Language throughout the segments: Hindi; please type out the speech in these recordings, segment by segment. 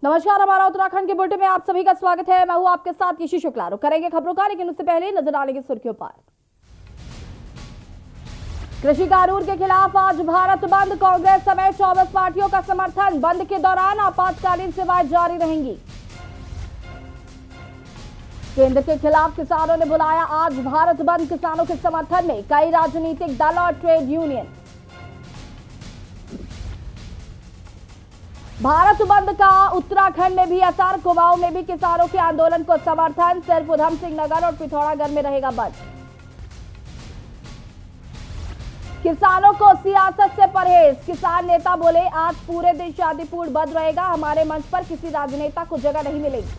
नमस्कार, हमारा उत्तराखंड के बुलेटिन में आप सभी का स्वागत है। मैं हूं आपके साथ यशी शुक्ला। करेंगे खबरों का, लेकिन उससे पहले नजर डालेंगे सुर्खियों पर। कृषि कानून के खिलाफ आज भारत बंद, कांग्रेस समेत 24 पार्टियों का समर्थन। बंद के दौरान आपातकालीन सेवाएं जारी रहेंगी। केंद्र के खिलाफ किसानों ने बुलाया आज भारत बंद, किसानों के समर्थन में कई राजनीतिक दल और ट्रेड यूनियन। भारत बंद का उत्तराखंड में भी असर, कुमाऊं में भी किसानों के आंदोलन को समर्थन। सिर्फ उधम सिंह नगर और पिथौरागढ़ में रहेगा बंद। किसानों को सियासत से परहेज, किसान नेता बोले आज पूरे दिन शांतिपूर्ण बंद रहेगा, हमारे मंच पर किसी राजनेता को जगह नहीं मिलेगी।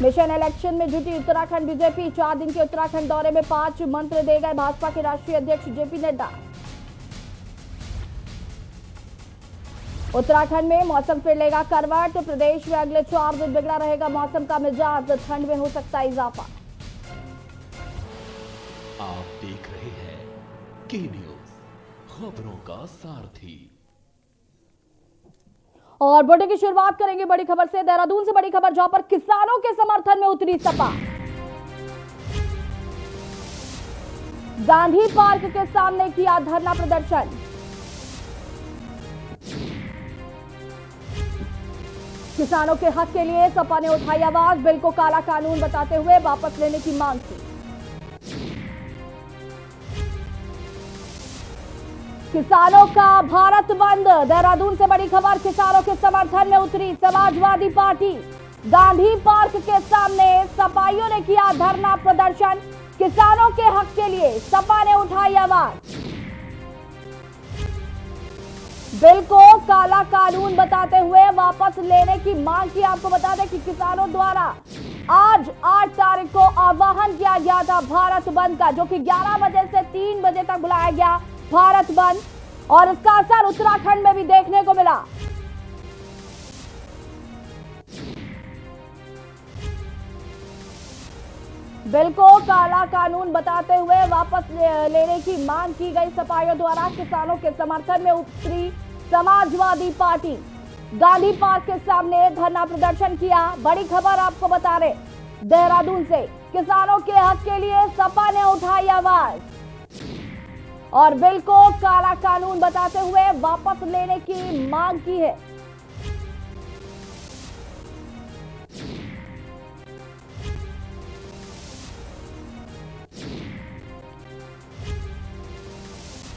मिशन इलेक्शन में जुटी उत्तराखंड बीजेपी, 4 दिन के उत्तराखंड दौरे में 5 मंत्र दे गए भाजपा के राष्ट्रीय अध्यक्ष जेपी नड्डा। उत्तराखंड में मौसम फिर लेगा करवट, प्रदेश में अगले 4 दिन बिगड़ा रहेगा मौसम का मिजाज, ठंड में हो सकता है इजाफा। आप देख रहे हैं के न्यूज, खबरों का सारथी। और बुलेटिन की शुरुआत करेंगे बड़ी खबर से। देहरादून से बड़ी खबर, जहां पर किसानों के समर्थन में उतरी सपा। गांधी पार्क के सामने किया धरना प्रदर्शन। किसानों के हक के लिए सपा ने उठाई आवाज, बिल को काला कानून बताते हुए वापस लेने की मांग की। किसानों का भारत बंद, देहरादून से बड़ी खबर, किसानों के समर्थन में उतरी समाजवादी पार्टी। गांधी पार्क के सामने सपाइयों ने किया धरना प्रदर्शन। किसानों के हक के लिए सपा ने उठाई आवाज, बिल को काला कानून बताते हुए वापस लेने की मांग की। आपको बता दें कि किसानों द्वारा आज 8 तारीख को आह्वान किया गया था भारत बंद का, जो कि 11 बजे से 3 बजे तक बुलाया गया भारत बंद, और इसका असर उत्तराखंड में भी देखने को मिला। बिल को काला कानून बताते हुए वापस लेने की मांग की गई सपाइयों द्वारा। किसानों के समर्थन में उतरी समाजवादी पार्टी, गांधी पार्क के सामने धरना प्रदर्शन किया। बड़ी खबर आपको बता रहे देहरादून से, किसानों के हक के लिए सपा ने उठाई आवाज और बिल को काला कानून बताते हुए वापस लेने की मांग की है।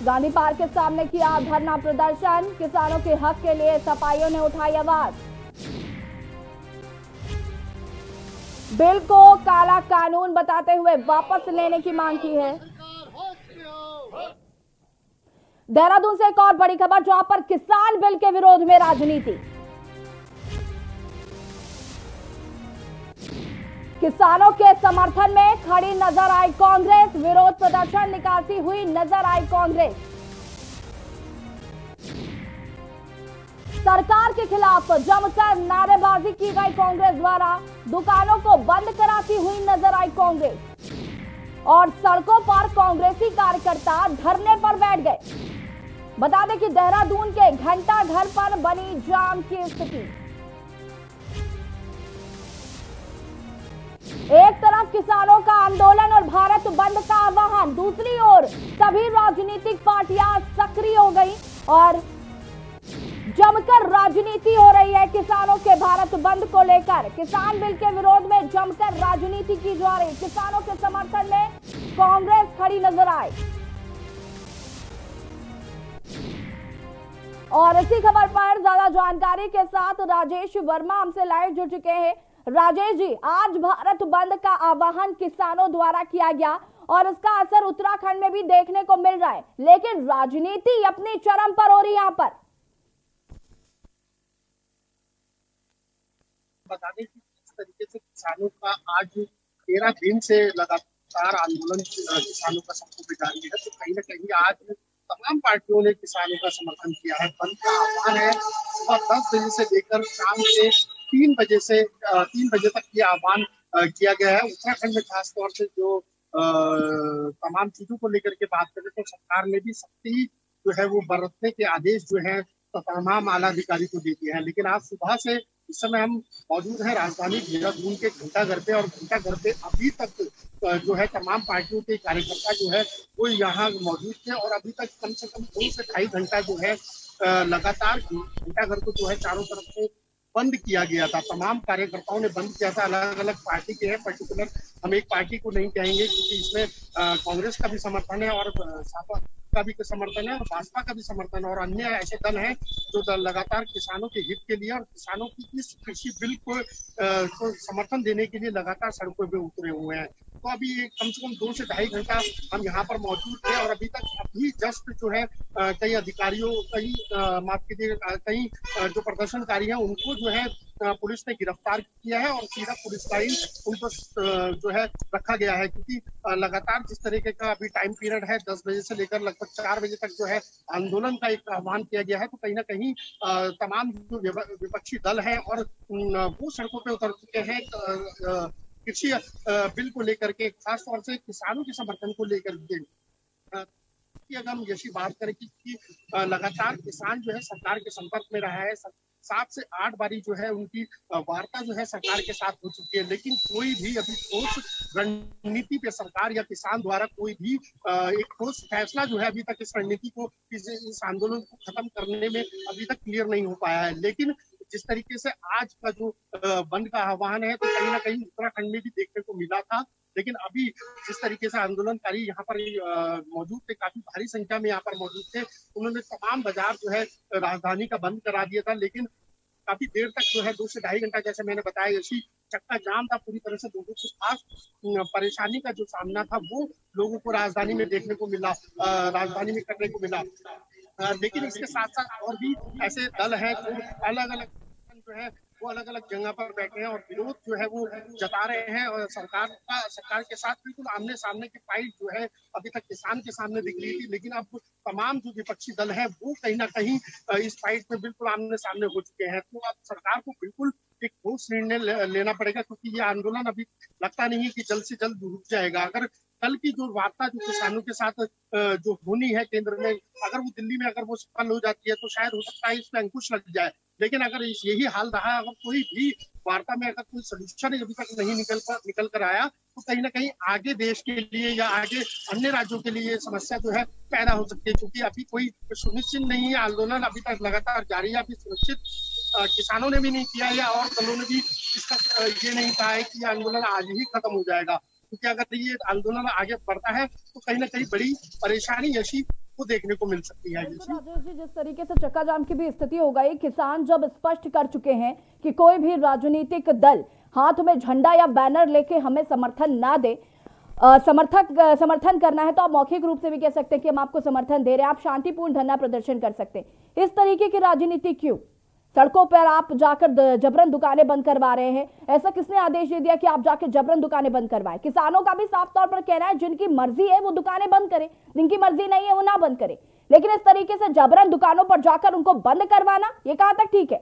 गांधी पार्क के सामने किया धरना प्रदर्शन, किसानों के हक के लिए सपाइयों ने उठाई आवाज। बिल को काला कानून बताते हुए वापस लेने की मांग की है। देहरादून से एक और बड़ी खबर, जहां पर किसान बिल के विरोध में राजनीति। किसानों के समर्थन में खड़ी नजर आई कांग्रेस, विरोध प्रदर्शन निकालती हुई नजर आई कांग्रेस। सरकार के खिलाफ जमकर नारेबाजी की गई कांग्रेस द्वारा, दुकानों को बंद कराती हुई नजर आई कांग्रेस, और सड़कों पर कांग्रेसी कार्यकर्ता धरने पर बैठ गए। बता दें कि देहरादून के घंटा घर पर बनी जाम की स्थिति। एक तरफ किसानों का आंदोलन और भारत बंद का आह्वान, दूसरी ओर सभी राजनीतिक पार्टियां सक्रिय हो गई और जमकर राजनीति हो रही है किसानों के भारत बंद को लेकर। किसान बिल के विरोध में जमकर राजनीति की जा रही, किसानों के समर्थन में कांग्रेस खड़ी नजर आई। और इसी खबर पर ज्यादा जानकारी के साथ राजेश वर्मा हमसे लाइव जुड़ चुके हैं। राजेश जी, आज भारत बंद का आह्वान किसानों द्वारा किया गया और इसका असर उत्तराखंड में भी देखने को मिल रहा है, लेकिन राजनीति अपनी चरम पर हो रही है यहाँ पर। बता दें कि इस तरीके से किसानों का आज 13 दिन से लगातार आंदोलन किसानों का सबको जारी है, तो कहीं ना कहीं आज तमाम पार्टियों ने किसानों का समर्थन किया है। बंद का आह्वान है सुबह 10 बजे से लेकर शाम के 3 बजे तक ये आह्वान किया गया है। उत्तराखंड में खासतौर से जो तमाम चीजों को लेकर के बात करें तो सरकार ने भी सख्ती जो है वो बरतने के आदेश जो है तमाम आला अधिकारी को दी है। लेकिन आज सुबह से इस समय हम मौजूद हैं राजधानी देहरादून के घंटाघर पे, और घंटाघर पे अभी तक जो है तमाम पार्टियों के कार्यकर्ता जो है वो यहाँ मौजूद थे, और अभी तक कम से कम 2 से ढाई घंटा जो है लगातार घंटाघर को जो है चारों तरफ से बंद किया गया था। तमाम कार्यकर्ताओं ने बंद किया था। अलग अलग पार्टी के हैं, पर्टिकुलर हम एक पार्टी को नहीं कहेंगे क्योंकि इसमें कांग्रेस का भी समर्थन है और सपा का भी समर्थन है और भाजपा का भी समर्थन है, और अन्य ऐसे दल हैं जो लगातार किसानों के हित के लिए और किसानों की इस कृषि बिल को समर्थन देने के लिए लगातार सड़कों पे उतरे हुए हैं। तो अभी कम से कम 2 से ढाई घंटा हम यहाँ पर मौजूद थे, और अभी जस्ट जो है कई अधिकारियों माफ कीजिए कई जो प्रदर्शनकारी हैं उनको जो है पुलिस ने गिरफ्तार किया है, और सीधा पुलिस लाइन उनको जो है रखा गया है, क्योंकि लगातार जिस तरीके का अभी टाइम पीरियड है 10 बजे से लेकर लगभग 4 बजे तक जो है आंदोलन का एक आह्वान किया गया है। तो कहीं ना कहीं तमाम जो विपक्षी दल है और वो सड़कों पे उतर चुके हैं कृषि बिल को लेकर के, खासतौर से किसानों के समर्थन को लेकर के। अगर हम जैसी बात करें कि लगातार किसान जो है सरकार के संपर्क में रहा है, 7 से 8 बारी जो है उनकी वार्ता जो है सरकार के साथ हो चुकी है, लेकिन कोई भी अभी ठोस रणनीति पे सरकार या किसान द्वारा कोई भी एक ठोस फैसला जो है अभी तक इस रणनीति को इस आंदोलन को खत्म करने में अभी तक क्लियर नहीं हो पाया है। लेकिन जिस तरीके से आज का जो बंद का आह्वान है, तो कहीं ना कहीं उत्तराखंड में भी देखने को मिला था। लेकिन अभी जिस तरीके से आंदोलनकारी यहाँ पर मौजूद थे, काफी भारी संख्या में यहाँ पर मौजूद थे, उन्होंने तमाम बाजार जो है राजधानी का बंद करा दिया था। लेकिन काफी देर तक जो है 2 से ढाई घंटा, जैसे मैंने बताया, ऐसी चक्का जाम था पूरी तरह से। लोगों को खास परेशानी का जो सामना था वो लोगों को राजधानी में देखने को मिला, राजधानी में करने को मिला। लेकिन इसके साथ साथ और भी ऐसे दल हैं जो अलग अलग जो है वो अलग अलग जगह पर बैठे हैं और विरोध जो है वो जता रहे हैं, और सरकार के साथ बिल्कुल आमने सामने की फाइट जो है अभी तक किसान के सामने दिख रही थी। लेकिन अब तमाम जो विपक्षी दल है वो कहीं ना कहीं इस फाइट में बिल्कुल आमने सामने हो चुके हैं। तो अब सरकार को बिल्कुल एक ठोस निर्णय लेना पड़ेगा, क्योंकि ये आंदोलन अभी लगता नहीं है कि जल्द से जल्द रुक जाएगा। अगर कल की जो वार्ता जो किसानों के साथ जो होनी है केंद्र में, अगर वो दिल्ली में अगर वो सफल हो जाती है तो शायद हो सकता है इसमें अंकुश लग जाए। लेकिन अगर यही हाल रहा, अगर कोई भी वार्ता में अगर कोई सोल्यूशन अभी तक नहीं निकल कर आया, तो कहीं ना कहीं आगे देश के लिए या आगे अन्य राज्यों के लिए समस्या जो है पैदा हो सकती है, क्योंकि अभी कोई सुनिश्चित नहीं है। आंदोलन अभी तक लगातार जारी है, अभी सुनिश्चित किसानों ने भी नहीं किया या और दलों ने भी इसका ये नहीं कहा है कि आंदोलन आज ही खत्म हो जाएगा, क्योंकि अगर ये आंदोलन आगे बढ़ता है तो कहीं ना कहीं बड़ी परेशानी ऐसी को देखने को मिल सकती है। राजेश जी, जिस तरीके से चक्का जाम की भी स्थिति हो गई, किसान जब स्पष्ट कर चुके हैं कि कोई भी राजनीतिक दल हाथ में झंडा या बैनर लेके हमें समर्थन ना दे, समर्थन करना है तो आप मौखिक रूप से भी कह सकते हैं कि हम आपको समर्थन दे रहे हैं, आप शांतिपूर्ण धरना प्रदर्शन कर सकते हैं। इस तरीके की राजनीति क्यों? सड़कों पर आप जाकर जबरन दुकानें बंद करवा रहे हैं। ऐसा किसने आदेश दे दिया कि आप जाकर जबरन दुकानें बंद करवाएं? किसानों का भी साफ तौर पर कहना है जिनकी मर्जी है वो दुकानें बंद करें, जिनकी मर्जी नहीं है वो ना बंद करें। लेकिन इस तरीके से जबरन दुकानों पर जाकर उनको बंद करवाना, ये कहां तक ठीक है?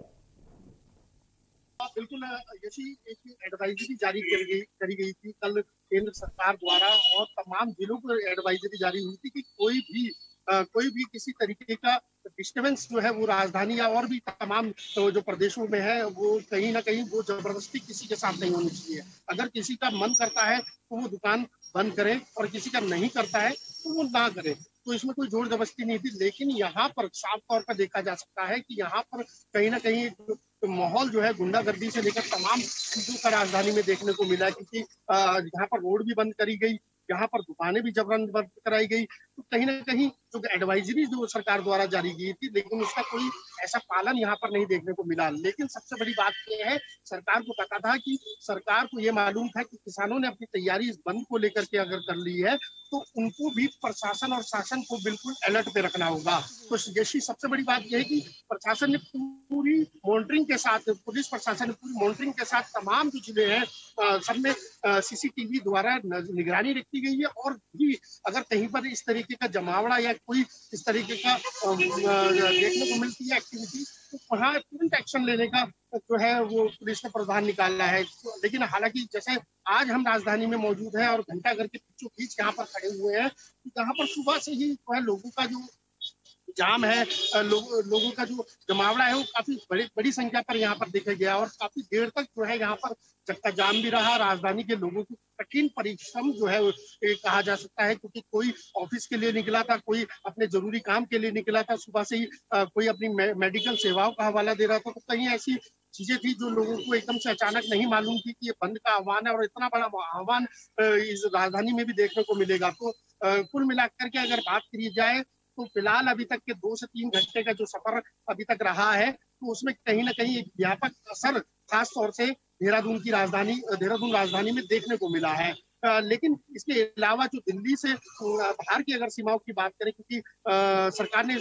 बिल्कुल, ऐसी एक एडवाइजरी जारी करी गई थी कल केंद्र सरकार द्वारा, और तमाम जिलों को एडवाइजरी जारी हुई थी कि कोई भी किसी तरीके का डिस्टर्बेंस जो है वो राजधानी या और भी तमाम जो प्रदेशों में है वो कहीं ना कहीं वो जबरदस्ती किसी के साथ नहीं होनी चाहिए। अगर किसी का मन करता है तो वो दुकान बंद करे, और किसी का नहीं करता है तो वो ना करे। तो इसमें कोई जोर जबरदस्ती नहीं थी। लेकिन यहाँ पर साफ तौर पर देखा जा सकता है कि यहाँ पर कहीं ना कहीं तो माहौल जो है गुंडागर्दी से लेकर तमाम चीजों का राजधानी में देखने को मिला, क्योंकि यहाँ पर रोड भी बंद करी गई, यहाँ पर दुकानें भी जबरन बंद कराई गई। तो कहीं ना कहीं जो एडवाइजरी जो सरकार द्वारा जारी की थी, लेकिन उसका कोई ऐसा पालन यहाँ पर नहीं देखने को मिला। लेकिन सबसे बड़ी बात यह है, सरकार को पता था कि सरकार को ये मालूम था कि किसानों ने अपनी तैयारी इस बंद को लेकर के अगर कर ली है तो उनको भी प्रशासन और शासन को बिल्कुल अलर्ट पे रखना होगा। तो जैसी सबसे बड़ी बात यह है कि प्रशासन ने पूरी मॉनिटरिंग के साथ, पुलिस प्रशासन ने पूरी मॉनिटरिंग के साथ तमाम जो जिले हैं सब में सीसीटीवी द्वारा निगरानी रखी गई है, और भी अगर कहीं पर इस तरीके का जमावड़ा या कोई इस तरीके का देखने को मिलती है एक्टिविटी, तो वहाँ तुरंत एक्शन लेने का जो है वो पुलिस ने प्रावधान निकाला है। लेकिन हालांकि जैसे आज हम राजधानी में मौजूद हैं और घंटाघर के बीचों बीच यहाँ पर खड़े हुए हैं, तो यहाँ पर सुबह से ही जो है लोगों का जो जाम है, लोगों का जो जमावड़ा है वो काफी बड़ी संख्या पर यहाँ पर देखा गया और काफी देर तक जो है यहाँ पर चक्का जाम भी रहा। राजधानी के लोगों की कठिन परिश्रम जो है कहा जा सकता है, क्योंकि कोई ऑफिस के लिए निकला था, कोई अपने जरूरी काम के लिए निकला था, सुबह से ही कोई अपनी मेडिकल सेवाओं का हवाला दे रहा था। तो कहीं ऐसी चीजें थी जो लोगों को एकदम से अचानक नहीं मालूम थी कि ये बंद का आह्वान है और इतना बड़ा आह्वान इस राजधानी में भी देखने को मिलेगा। तो कुल मिलाकर के अगर बात करी जाए तो फिलहाल अभी तक के 2 से 3 घंटे का जो सफर अभी तक रहा है, तो उसमें कहीं ना कहीं एक व्यापक असर खास तौर से देहरादून राजधानी में देखने को मिला है। लेकिन इसके अलावा जो दिल्ली से बाहर की अगर सीमाओं की बात करें, क्योंकि सरकार ने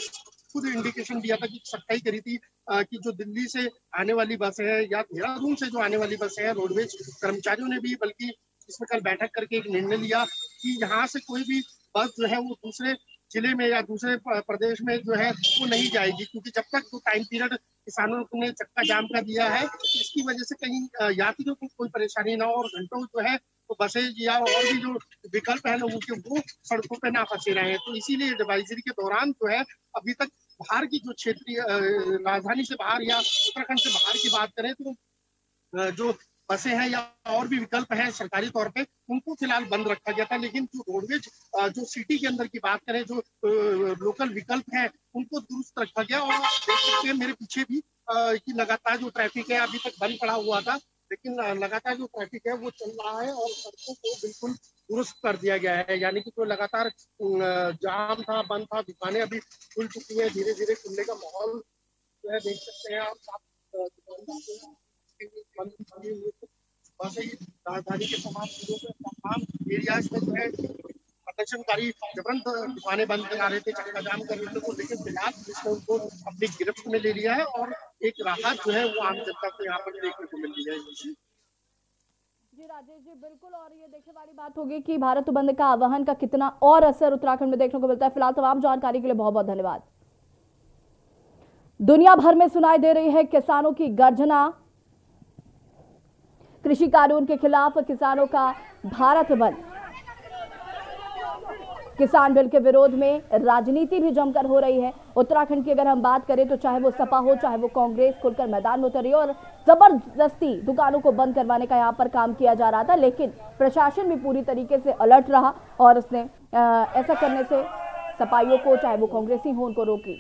खुद इंडिकेशन दिया था कि सख्ताई करी थी कि जो दिल्ली से आने वाली बसें हैं या देहरादून से जो आने वाली बसें हैं, रोडवेज कर्मचारियों ने भी बल्कि इसमें कल बैठक करके एक निर्णय लिया कि यहाँ से कोई भी बस जो है वो दूसरे जिले में या दूसरे प्रदेश में जो है वो नहीं जाएगी, क्योंकि जब तक जो टाइम पीरियड किसानों ने चक्का जाम का दिया है, इसकी वजह से कहीं यात्रियों को कोई परेशानी ना हो और घंटों जो है तो बसें या और भी जो विकल्प है लोगों के वो सड़कों पे ना फंसे रहे। तो इसीलिए एडवाइजरी के दौरान जो है अभी तक बाहर की जो क्षेत्रीय राजधानी से बाहर या उत्तराखंड से बाहर की बात करें तो जो बसें हैं या और भी विकल्प हैं सरकारी तौर पे, उनको फिलहाल बंद रखा गया था। लेकिन जो रोडवेज जो सिटी के अंदर की बात करें, जो लोकल विकल्प हैं उनको दुरुस्त रखा गया। और देख सकते हैं मेरे पीछे भी कि लगातार जो ट्रैफिक है अभी तक बंद पड़ा हुआ था, लेकिन लगातार जो ट्रैफिक है वो चल रहा है और सड़कों को बिल्कुल दुरुस्त कर दिया गया है। यानी कि जो लगातार जाम था, बंद था, दुकानें अभी खुल चुकी है, धीरे धीरे खुलने का माहौल जो है देख सकते हैं आप। राजधानी के तमाम एरियाज में जो है प्रदर्शनकारी जबरन दुकानें बंद करा रहे थे, चक्का जाम कर रहे थे, तो लेकिन फिलहाल पुलिस ने उनको अपनी गिरफ्त में ले लिया है और एक राहत जो है वो आम जनता को यहाँ पर देखने को मिल रही है। जी राजेश जी, बिल्कुल। और ये देखने वाली बात होगी कि भारत बंद का आह्वान का कितना और असर उत्तराखंड में देखने को मिलता है। फिलहाल तमाम जानकारी के लिए बहुत बहुत धन्यवाद। दुनिया भर में सुनाई दे रही है किसानों की गर्जना। कृषि कानून के खिलाफ किसानों का भारत बंद। किसान बिल के विरोध में राजनीति भी जमकर हो रही है। उत्तराखंड की अगर हम बात करें तो चाहे वो सपा हो, चाहे वो कांग्रेस, खुलकर मैदान में उतरी और जबरदस्ती दुकानों को बंद करवाने का यहाँ पर काम किया जा रहा था। लेकिन प्रशासन भी पूरी तरीके से अलर्ट रहा और उसने ऐसा करने से सपाइयों को, चाहे वो कांग्रेसी हो, उनको रोकी।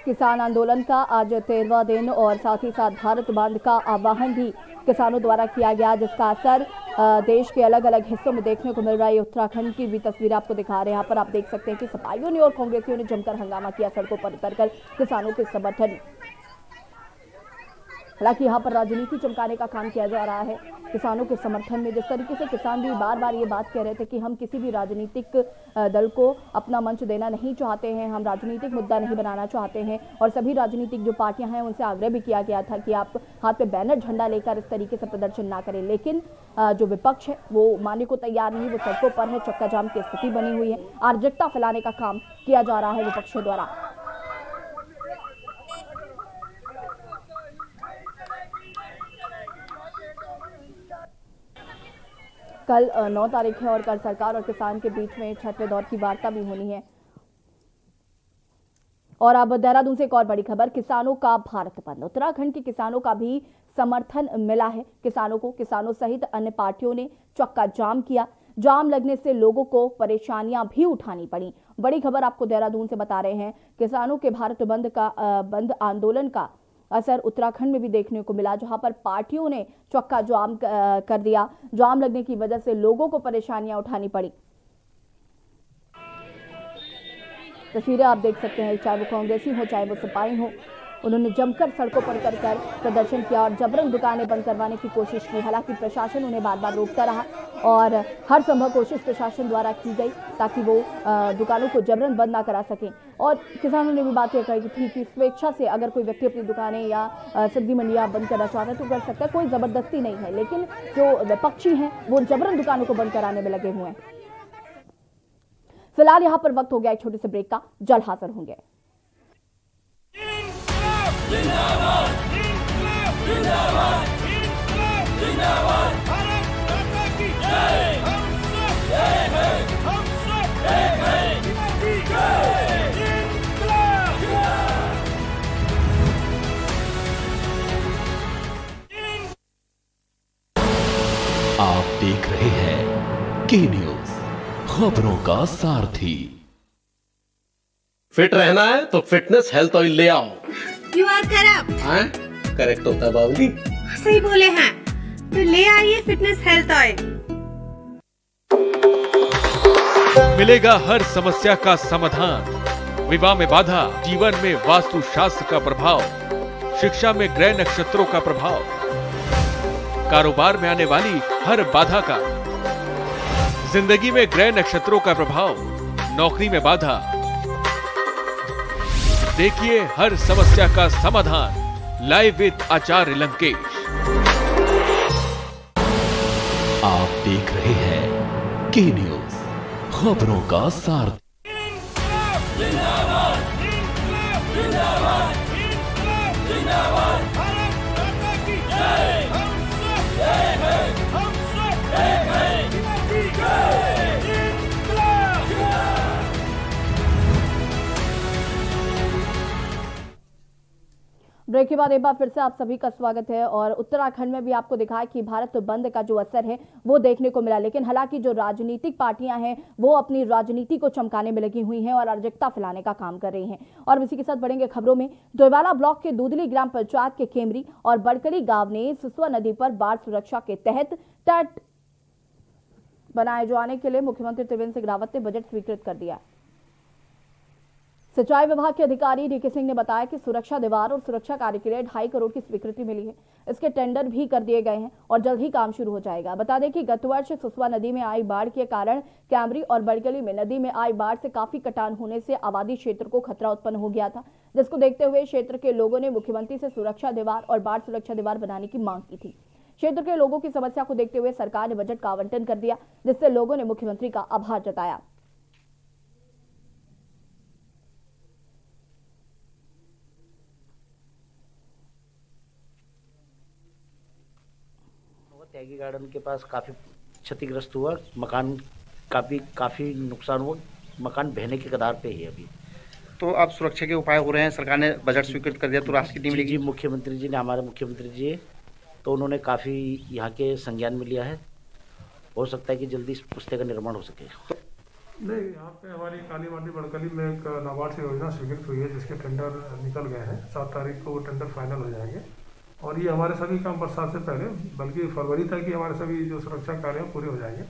किसान आंदोलन का आज 13वां दिन और साथ ही साथ भारत बंद का आह्वान भी किसानों द्वारा किया गया, जिसका असर देश के अलग अलग हिस्सों में देखने को मिल रहा है। उत्तराखंड की भी तस्वीर आपको दिखा रहे हैं। यहाँ पर आप देख सकते हैं कि सपाइयों ने और कांग्रेसियों ने जमकर हंगामा किया, सड़कों पर उतरकर किसानों के समर्थन। हालांकि यहाँ पर राजनीति चमकाने का काम किया जा रहा है किसानों के समर्थन में। जिस तरीके से किसान भी बार बार ये बात कह रहे थे कि हम किसी भी राजनीतिक दल को अपना मंच देना नहीं चाहते हैं, हम राजनीतिक मुद्दा नहीं बनाना चाहते हैं। और सभी राजनीतिक जो पार्टियां हैं उनसे आग्रह भी किया गया था कि आप हाथ पे बैनर झंडा लेकर इस तरीके से प्रदर्शन ना करें। लेकिन जो विपक्ष है वो मानने को तैयार नहीं, वो सड़कों पर है, चक्का जाम की स्थिति बनी हुई है, अराजकता फैलाने का काम किया जा रहा है विपक्षियों द्वारा। कल 9 तारीख है और कल सरकार और किसान के बीच में 6वें दौर की वार्ता भी होनी है। और अब देहरादून से एक और बड़ी खबर, किसानों का भारत बंद। उत्तराखंड के किसानों का भी समर्थन मिला है किसानों को। किसानों सहित अन्य पार्टियों ने चक्का जाम किया। जाम लगने से लोगों को परेशानियां भी उठानी पड़ी। बड़ी खबर आपको देहरादून से बता रहे हैं, किसानों के भारत बंद आंदोलन का असर उत्तराखंड में भी देखने को मिला, जहां पर पार्टियों ने चक्का जाम कर दिया। जाम लगने की वजह से लोगों को परेशानियां उठानी पड़ी। तस्वीरें आप देख सकते हैं, चाहे वो कांग्रेसी हो, चाहे वो सपाई हो, उन्होंने जमकर सड़कों पर उतरकर प्रदर्शन किया और जबरन दुकानें बंद करवाने की कोशिश की। हालांकि प्रशासन उन्हें बार बार रोकता रहा और हर संभव कोशिश प्रशासन द्वारा की गई ताकि वो दुकानों को जबरन बंद ना करा सकें। और किसानों ने भी बात यह कही कि ठीक है, स्वेच्छा से अगर कोई व्यक्ति अपनी दुकानें या सब्जी मंडियां बंद करना चाहता है तो कर सकता है, कोई जबरदस्ती नहीं है। लेकिन जो विपक्षी हैं वो जबरन दुकानों को बंद कराने में लगे हुए हैं। फिलहाल यहाँ पर वक्त हो गया एक छोटे से ब्रेक का, जल्द हाजिर होंगे। आप देख रहे हैं के न्यूज, खबरों का सारथी। फिट रहना है तो फिटनेस हेल्थ ऑयल ले आओ। You are correct. हाँ, करेक्ट होता है बाबली। सही बोले हैं, तो ले आइए फिटनेस हेल्थ ऑयल। मिलेगा हर समस्या का समाधान। विवाह में बाधा, जीवन में वास्तु शास्त्र का प्रभाव, शिक्षा में ग्रह नक्षत्रों का प्रभाव, कारोबार में आने वाली हर बाधा का, जिंदगी में ग्रह नक्षत्रों का प्रभाव, नौकरी में बाधा। देखिए हर समस्या का समाधान लाइव विद आचार्य लंकेश। आप देख रहे हैं के न्यूज, खबरों का सारथी। ब्रेक के बाद एक बार फिर से आप सभी का स्वागत है। और उत्तराखंड में भी आपको दिखाया कि भारत बंद का जो असर है वो देखने को मिला, लेकिन हालांकि जो राजनीतिक पार्टियां हैं वो अपनी राजनीति को चमकाने में लगी हुई हैं और अराजकता फैलाने का काम कर रही हैं। और इसी के साथ बढ़ेंगे खबरों में। डोईवाला ब्लॉक के दूधली ग्राम पंचायत के केमरी और बड़कली गांव ने सुसवा नदी पर बाढ़ सुरक्षा के तहत तट बनाए जाने के लिए मुख्यमंत्री त्रिवेंद्र सिंह रावत ने बजट स्वीकृत कर दिया। सिंचाई विभाग के अधिकारी डीके सिंह ने बताया कि सुरक्षा दीवार और सुरक्षा कार्य के लिए 2.5 करोड़ की स्वीकृति मिली है। इसके टेंडर भी कर दिए गए हैं और जल्द ही काम शुरू हो जाएगा। बता दें कि गत वर्ष सुसवा नदी में आई बाढ़ के कारण कैमरी और बड़कली में नदी में आई बाढ़ से काफी कटान होने से आबादी क्षेत्र को खतरा उत्पन्न हो गया था, जिसको देखते हुए क्षेत्र के लोगों ने मुख्यमंत्री से सुरक्षा दीवार और बाढ़ सुरक्षा दीवार बनाने की मांग की थी। क्षेत्र के लोगों की समस्या को देखते हुए सरकार ने बजट का आवंटन कर दिया, जिससे लोगों ने मुख्यमंत्री का आभार जताया। त्यागी गार्डन के पास काफ़ी क्षतिग्रस्त हुआ, मकान काफ़ी नुकसान हुआ, मकान बहने के कगार पे ही अभी। तो अब सुरक्षा के उपाय हो रहे हैं, सरकार ने बजट स्वीकृत कर दिया, तो राष्ट्र की टीम जी मुख्यमंत्री जी ने, हमारे मुख्यमंत्री जी तो उन्होंने काफ़ी यहाँ के संज्ञान में लिया है। हो सकता है कि जल्दी इस पुस्तक का निर्माण हो सके। नहीं, यहाँ पे हमारी काली माटी बड़कली में एक नाबार्ड से योजना स्वीकृत हुई है, जिसके टेंडर निकल गए हैं। 7 तारीख को टेंडर फाइनल हो जाएंगे और ये हमारे सभी काम बरसात से पहले, बल्कि फरवरी तक ही हमारे सभी जो सुरक्षा कार्य हैं पूरे हो जाएंगे।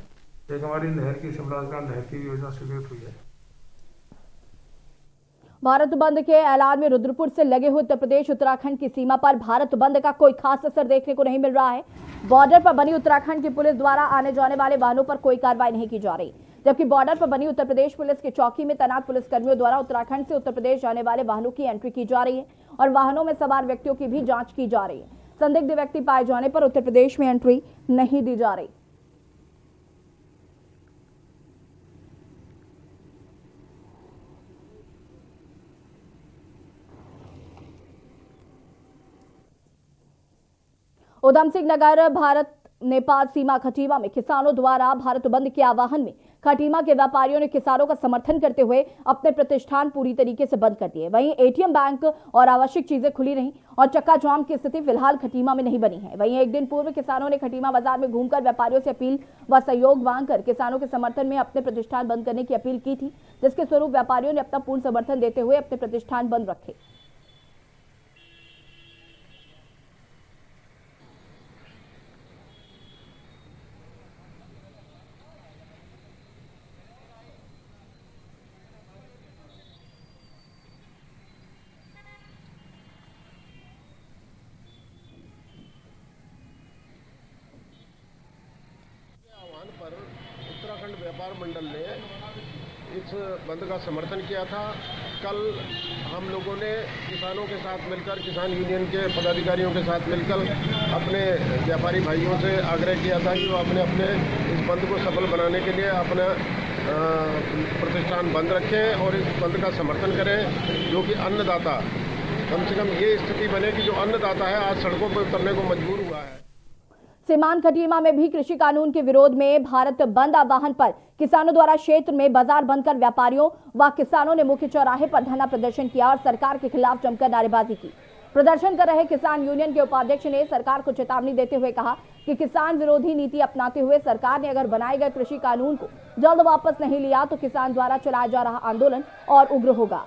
एक हमारी नहर की, शिमलाजगार नहर की योजना स्वीकृत हुई है। भारत बंद के ऐलान में रुद्रपुर से लगे हुए उत्तर प्रदेश उत्तराखंड की सीमा पर भारत बंद का कोई खास असर देखने को नहीं मिल रहा है। बॉर्डर पर बनी उत्तराखंड की पुलिस द्वारा आने जाने वाले वाहनों पर कोई कार्रवाई नहीं की जा रही, जबकि बॉर्डर पर बनी उत्तर प्रदेश पुलिस की चौकी में तैनात पुलिसकर्मियों द्वारा उत्तराखंड से उत्तर प्रदेश जाने वाले वाहनों की एंट्री की जा रही है और वाहनों में सवार व्यक्तियों की भी जांच की जा रही है। संदिग्ध व्यक्ति पाए जाने पर उत्तर प्रदेश में एंट्री नहीं दी जा रही। उधम सिंह नगर भारत नेपाल सीमा खटीमा में किसानों द्वारा भारत बंद के आह्वान में खटीमा के व्यापारियों ने किसानों का समर्थन करते हुए अपने प्रतिष्ठान पूरी तरीके से बंद कर दिए। वहीं एटीएम, बैंक और आवश्यक चीजें खुली रहीं और चक्का जाम की स्थिति फिलहाल खटीमा में नहीं बनी है। वहीं एक दिन पूर्व किसानों ने खटीमा बाजार में घूमकर व्यापारियों से अपील व सहयोग मांगकर किसानों के समर्थन में अपने प्रतिष्ठान बंद करने की अपील की थी, जिसके स्वरूप व्यापारियों ने अपना पूर्ण समर्थन देते हुए अपने प्रतिष्ठान बंद रखे। उत्तराखंड व्यापार मंडल ने इस बंद का समर्थन किया था। कल हम लोगों ने किसानों के साथ मिलकर, किसान यूनियन के पदाधिकारियों के साथ मिलकर अपने व्यापारी भाइयों से आग्रह किया था कि वो अपने इस बंद को सफल बनाने के लिए अपना प्रतिष्ठान बंद रखें और इस बंद का समर्थन करें, जो कि अन्नदाता, कम से कम ये स्थिति बने कि जो अन्नदाता है आज सड़कों पर उतरने को मजबूर हुआ है। सीमांत खटीमा में भी कृषि कानून के विरोध में भारत बंद आह्वान पर किसानों द्वारा क्षेत्र में बाजार बंद कर व्यापारियों व किसानों ने मुख्य चौराहे पर धरना प्रदर्शन किया और सरकार के खिलाफ जमकर नारेबाजी की। प्रदर्शन कर रहे किसान यूनियन के उपाध्यक्ष ने सरकार को चेतावनी देते हुए कहा कि किसान विरोधी नीति अपनाते हुए सरकार ने अगर बनाए गए कृषि कानून को जल्द वापस नहीं लिया तो किसान द्वारा चलाया जा रहा आंदोलन और उग्र होगा।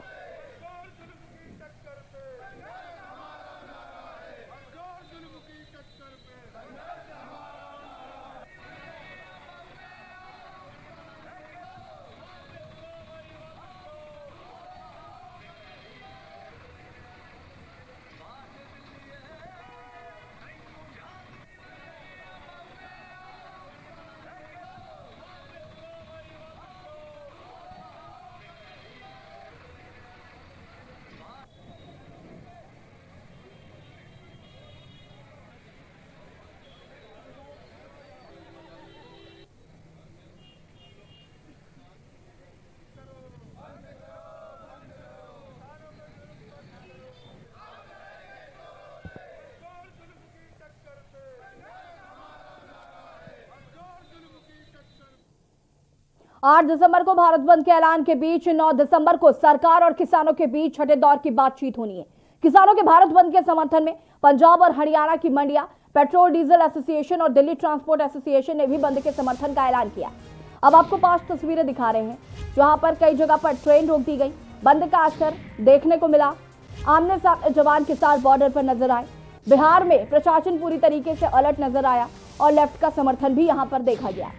8 दिसंबर को भारत बंद के ऐलान के बीच 9 दिसंबर को सरकार और किसानों के बीच छठे दौर की बातचीत होनी है। किसानों के भारत बंद के समर्थन में पंजाब और हरियाणा की मंडियां, पेट्रोल डीजल एसोसिएशन और दिल्ली ट्रांसपोर्ट एसोसिएशन ने भी बंद के समर्थन का ऐलान किया। अब आपको 5 तस्वीरें दिखा रहे हैं जहां पर कई जगह पर ट्रेन रोक दी गई। बंद का असर देखने को मिला। आमने सामने जवान किसान बॉर्डर पर नजर आए। बिहार में प्रशासन पूरी तरीके से अलर्ट नजर आया और लेफ्ट का समर्थन भी यहां पर देखा गया।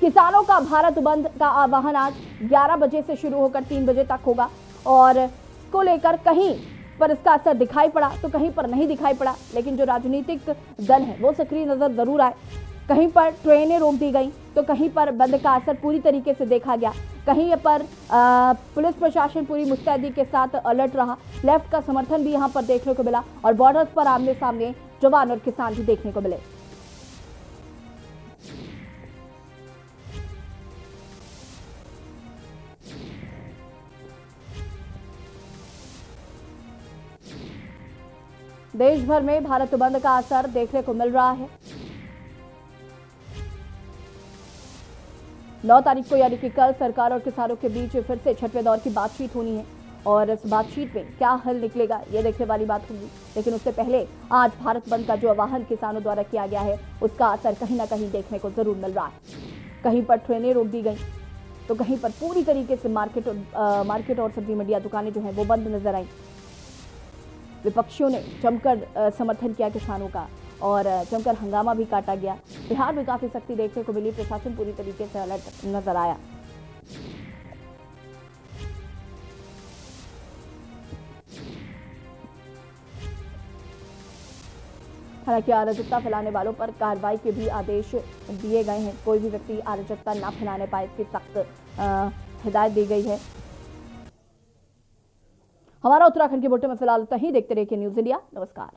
किसानों का भारत बंद का आह्वान आज 11 बजे से शुरू होकर 3 बजे तक होगा और इसको लेकर कहीं पर इसका असर दिखाई पड़ा तो कहीं पर नहीं दिखाई पड़ा, लेकिन जो राजनीतिक दल है वो सक्रिय नजर जरूर आए। कहीं पर ट्रेनें रोक दी गई तो कहीं पर बंद का असर पूरी तरीके से देखा गया। कहीं पर पुलिस प्रशासन पूरी मुस्तैदी के साथ अलर्ट रहा। लेफ्ट का समर्थन भी यहां पर देखने को मिला और बॉर्डर्स पर आमने सामने जवान और किसान भी देखने को मिले। देश भर में भारत बंद का असर देखने को मिल रहा है। 9 तारीख को यानी कि कल सरकार और किसानों के बीच फिर से छठवें दौर की बातचीत होनी है और इस बातचीत में क्या हल निकलेगा ये देखने वाली बात होगी। लेकिन उससे पहले आज भारत बंद का जो आह्वान किसानों द्वारा किया गया है उसका असर कहीं ना कहीं देखने को जरूर मिल रहा है। कहीं पर ट्रेनें रोक दी गई तो कहीं पर पूरी तरीके से मार्केट और सब्जी मंडियां दुकानें जो है वो बंद नजर आई। विपक्षियों ने जमकर समर्थन किया किसानों का और जमकर हंगामा भी काटा गया। बिहार में काफी सख्ती देखने को मिली। प्रशासन पूरी तरीके से अलर्ट नजर आया। हालांकि अराजकता फैलाने वालों पर कार्रवाई के भी आदेश दिए गए हैं। कोई भी व्यक्ति अराजकता ना फैलाने पाए इसकी सख्त हिदायत दी गई है। हमारा उत्तराखंड के बुलेटिन में फिलहाल इतना ही। देखते रहिए न्यूज़ इंडिया। नमस्कार।